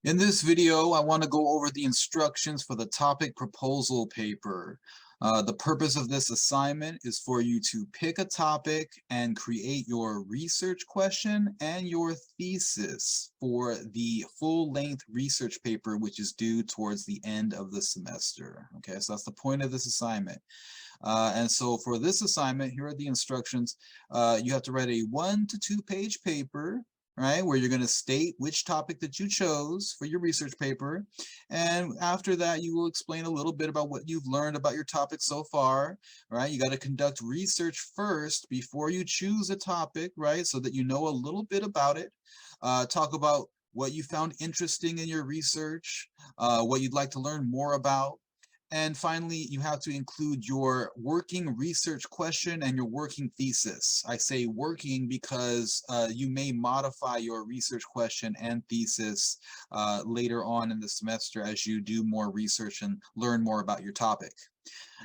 In this video, I want to go over the instructions for the topic proposal paper. The purpose of this assignment is for you to pick a topic and create your research question and your thesis for the full-length research paper, which is due towards the end of the semester. Okay, so that's the point of this assignment. And so for this assignment, here are the instructions. You have to write a 1 to 2 page paper, right, where you're going to state which topic that you chose for your research paper. And after that, you will explain a little bit about what you've learned about your topic so far, right? You got to conduct research first before you choose a topic, right, so that you know a little bit about it. Talk about what you found interesting in your research, what you'd like to learn more about. And finally, you have to include your working research question and your working thesis. I say working because you may modify your research question and thesis later on in the semester as you do more research and learn more about your topic.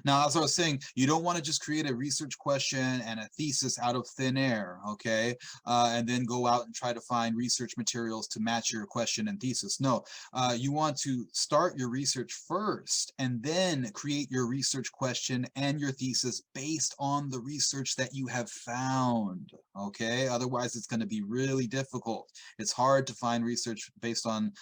Now, as I was saying, you don't want to just create a research question and a thesis out of thin air, okay? And then go out and try to find research materials to match your question and thesis. No, you want to start your research first and then create your research question and your thesis based on the research that you have found, okay? Otherwise, it's going to be really difficult. It's hard to find research based on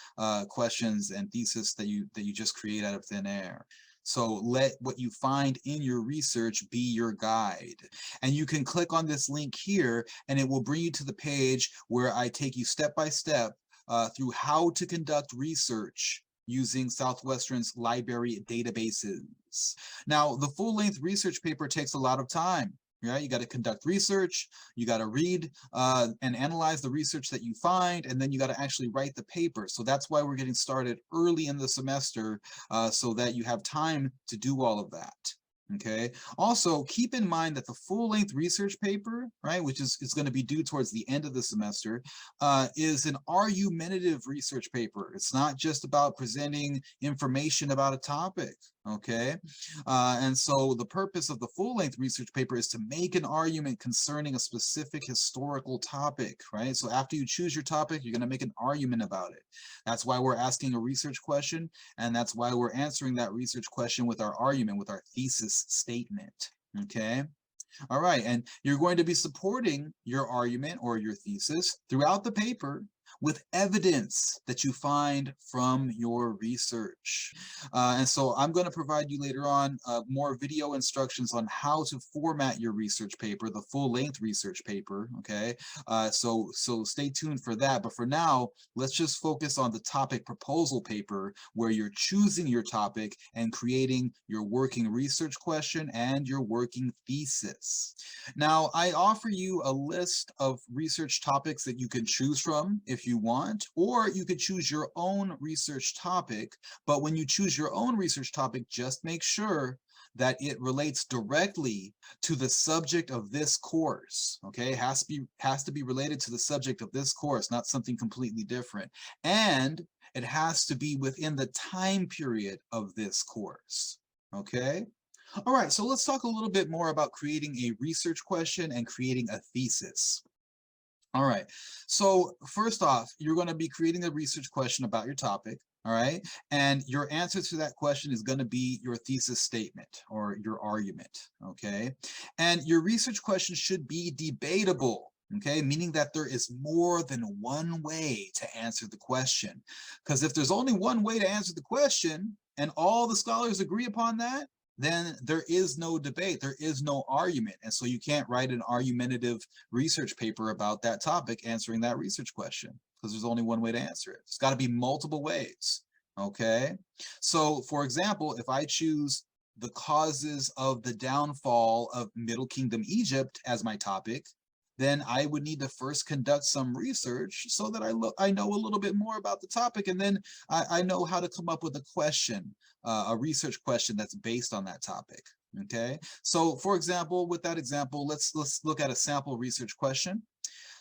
questions and thesis that you just create out of thin air. So let what you find in your research be your guide. And you can click on this link here and it will bring you to the page where I take you step by step through how to conduct research using Southwestern's library databases. Now, the full-length research paper takes a lot of time. Right? You got to conduct research, you got to read and analyze the research that you find, and then you got to actually write the paper. So that's why we're getting started early in the semester so that you have time to do all of that. Okay. Also, keep in mind that the full-length research paper, right, which is going to be due towards the end of the semester, is an argumentative research paper. It's not just about presenting information about a topic. Okay. And so the purpose of the full-length research paper is to make an argument concerning a specific historical topic, right? So after you choose your topic, you're going to make an argument about it. That's why we're asking a research question, and that's why we're answering that research question with our argument, with our thesis statement, okay? All right, and you're going to be supporting your argument or your thesis throughout the paper with evidence that you find from your research. And so I'm going to provide you later on more video instructions on how to format your research paper, the full-length research paper, okay? So stay tuned for that. But for now, let's just focus on the topic proposal paper where you're choosing your topic and creating your working research question and your working thesis. Now, I offer you a list of research topics that you can choose from if you want, or you could choose your own research topic. But when you choose your own research topic, just make sure that it relates directly to the subject of this course. Okay, it has to be related to the subject of this course, not something completely different. And it has to be within the time period of this course. Okay. All right, so let's talk a little bit more about creating a research question and creating a thesis. All right, so first off, you're going to be creating a research question about your topic, all right? And your answer to that question is going to be your thesis statement or your argument, okay? And your research question should be debatable, okay? Meaning that there is more than one way to answer the question. Because if there's only one way to answer the question and all the scholars agree upon that, then there is no debate, there is no argument. And so you can't write an argumentative research paper about that topic answering that research question because there's only one way to answer it. It's got to be multiple ways, okay? So for example, if I choose the causes of the downfall of Middle Kingdom Egypt as my topic, then I would need to first conduct some research so that I know a little bit more about the topic, and then I know how to come up with a question, a research question that's based on that topic. Okay, so for example, with that example, let's look at a sample research question.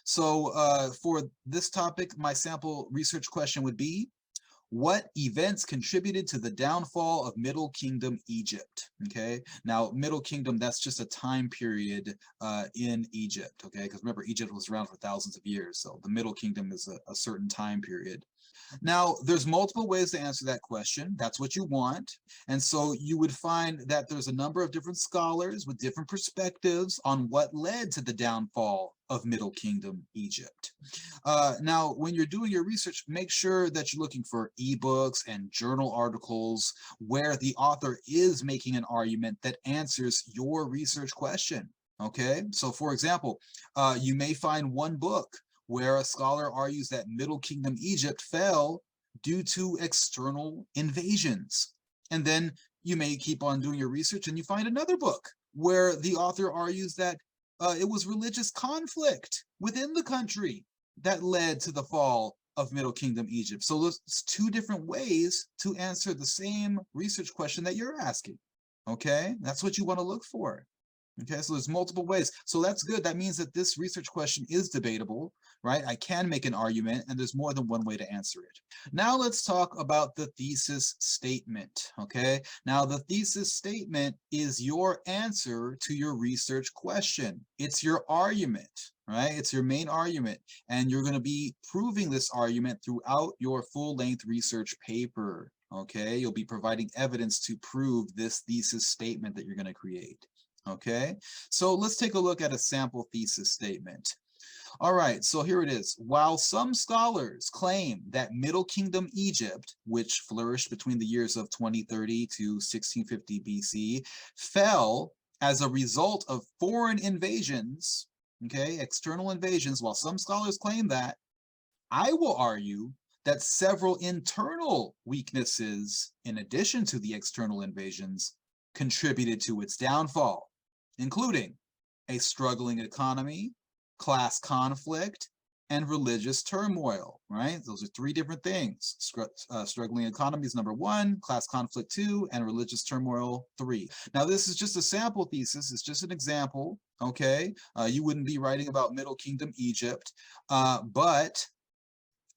So for this topic, my sample research question would be, what events contributed to the downfall of Middle Kingdom Egypt? Okay, now Middle Kingdom, that's just a time period in Egypt, okay, because remember Egypt was around for thousands of years, so the Middle Kingdom is a certain time period. Now, there's multiple ways to answer that question. That's what you want. And so you would find that there's a number of different scholars with different perspectives on what led to the downfall of Middle Kingdom Egypt. Now, when you're doing your research, make sure that you're looking for ebooks and journal articles where the author is making an argument that answers your research question. Okay, so for example, you may find one book where a scholar argues that Middle Kingdom Egypt fell due to external invasions. And then you may keep on doing your research and you find another book where the author argues that it was religious conflict within the country that led to the fall of Middle Kingdom Egypt. So there's two different ways to answer the same research question that you're asking. Okay, that's what you want to look for. Okay, so there's multiple ways. So that's good. That means that this research question is debatable, right? I can make an argument, and there's more than one way to answer it. Now let's talk about the thesis statement, okay? Now the thesis statement is your answer to your research question. It's your argument, right? It's your main argument, and you're going to be proving this argument throughout your full-length research paper, okay? You'll be providing evidence to prove this thesis statement that you're going to create. Okay, so let's take a look at a sample thesis statement. All right, so here it is. While some scholars claim that Middle Kingdom Egypt, which flourished between the years of 2030 to 1650 BC, fell as a result of foreign invasions, okay, external invasions, while some scholars claim that, I will argue that several internal weaknesses, in addition to the external invasions, contributed to its downfall, including a struggling economy, class conflict, and religious turmoil, right? Those are three different things. Struggling economy is number one, class conflict 2, and religious turmoil 3. Now, this is just a sample thesis. It's just an example, okay? You wouldn't be writing about Middle Kingdom Egypt, but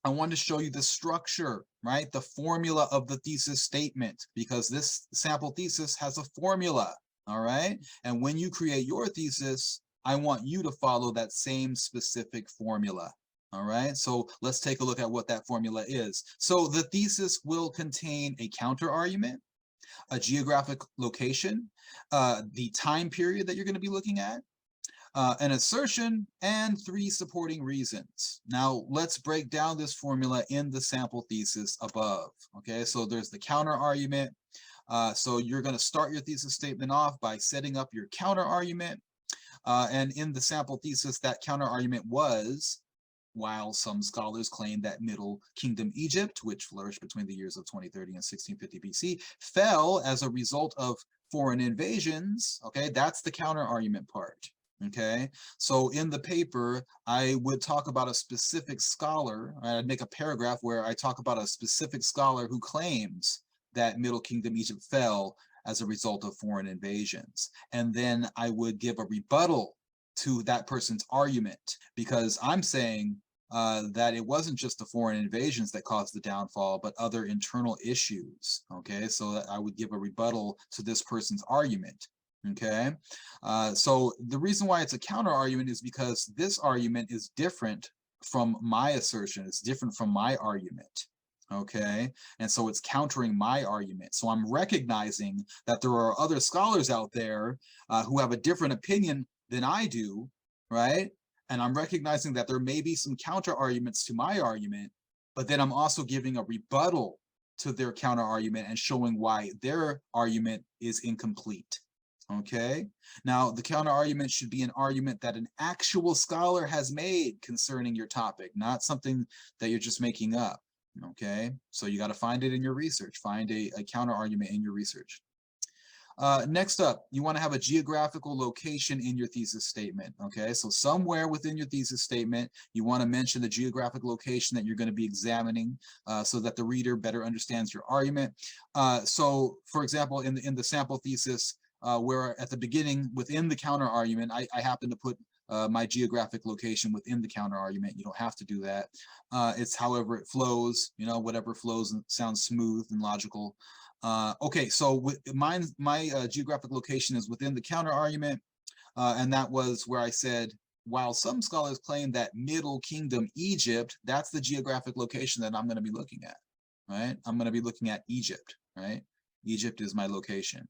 I want to show you the structure, right? The formula of the thesis statement, because this sample thesis has a formula, all right? And when you create your thesis, I want you to follow that same specific formula, all right? So let's take a look at what that formula is. So the thesis will contain a counter argument, a geographic location, the time period that you're going to be looking at, an assertion, and 3 supporting reasons. Now, let's break down this formula in the sample thesis above. Okay, so there's the counter argument. So you're going to start your thesis statement off by setting up your counter argument. And in the sample thesis, that counter argument was, while some scholars claim that Middle Kingdom Egypt, which flourished between the years of 2030 and 1650 BC, fell as a result of foreign invasions, okay, that's the counter argument part. Okay, so in the paper, I would talk about a specific scholar. I'd make a paragraph where I talk about a specific scholar who claims that Middle Kingdom Egypt fell as a result of foreign invasions. And then I would give a rebuttal to that person's argument, because I'm saying that it wasn't just the foreign invasions that caused the downfall, but other internal issues. Okay, so I would give a rebuttal to this person's argument. Okay, so the reason why it's a counter argument is because this argument is different from my assertion. It's different from my argument. Okay, and so it's countering my argument. So I'm recognizing that there are other scholars out there who have a different opinion than I do, right? And I'm recognizing that there may be some counter arguments to my argument, but then I'm also giving a rebuttal to their counter argument and showing why their argument is incomplete. Okay, now the counter argument should be an argument that an actual scholar has made concerning your topic, not something that you're just making up. Okay, so you got to find it in your research. Find a counter argument in your research. Next up, you want to have a geographical location in your thesis statement. Okay, so somewhere within your thesis statement, you want to mention the geographic location that you're going to be examining so that the reader better understands your argument. So, for example, in the sample thesis, where at the beginning, within the counter argument, I happen to put my geographic location within the counter argument. You don't have to do that. It's however it flows, you know, whatever flows and sounds smooth and logical. Okay, so my geographic location is within the counter argument, and that was where I said while some scholars claim that Middle Kingdom Egypt, that's the geographic location that I'm going to be looking at, right? I'm going to be looking at Egypt, right? Egypt is my location.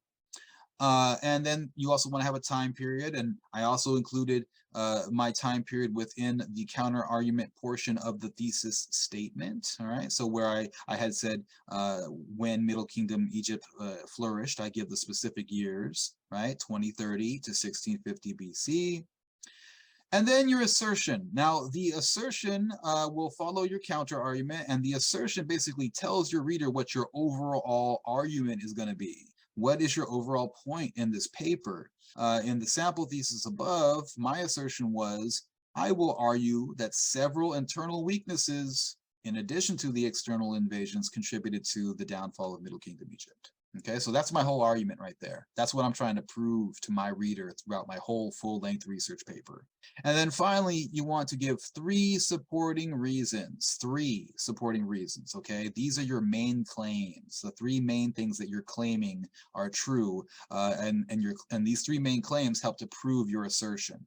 And then you also want to have a time period, and I also included my time period within the counter argument portion of the thesis statement. All right, so where I had said when Middle Kingdom Egypt flourished, I give the specific years, right, 2030 to 1650 BC. And then your assertion. Now, the assertion will follow your counter argument, and the assertion basically tells your reader what your overall argument is going to be. What is your overall point in this paper? In the sample thesis above, my assertion was, I will argue that several internal weaknesses, in addition to the external invasions, contributed to the downfall of Middle Kingdom Egypt. Okay, so that's my whole argument right there. That's what I'm trying to prove to my reader throughout my whole full-length research paper. And then finally, you want to give three supporting reasons, okay? These are your main claims, the three main things that you're claiming are true, and these three main claims help to prove your assertion.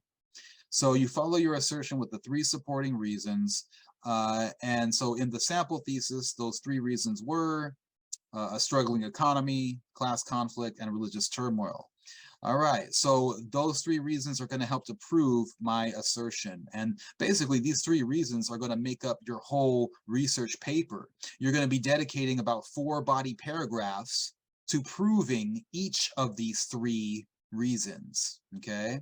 So you follow your assertion with the three supporting reasons, and so in the sample thesis, those three reasons were a struggling economy, class conflict, and religious turmoil. All right, so those three reasons are going to help to prove my assertion. And basically, these three reasons are going to make up your whole research paper. You're going to be dedicating about 4 body paragraphs to proving each of these three reasons, okay?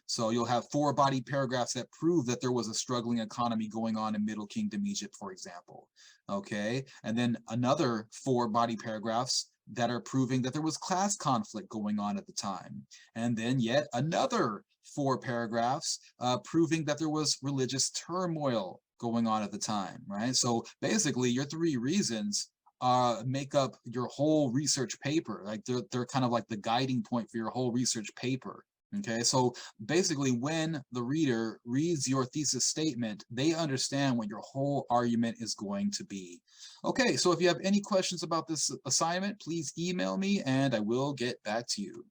So you'll have 4 body paragraphs that prove that there was a struggling economy going on in Middle Kingdom Egypt, for example. Okay, and then another 4 body paragraphs that are proving that there was class conflict going on at the time. And then yet another 4 paragraphs proving that there was religious turmoil going on at the time, right? So basically your 3 reasons make up your whole research paper. Like they're kind of like the guiding point for your whole research paper. Okay, so basically when the reader reads your thesis statement, they understand what your whole argument is going to be. Okay, so if you have any questions about this assignment, please email me and I will get back to you.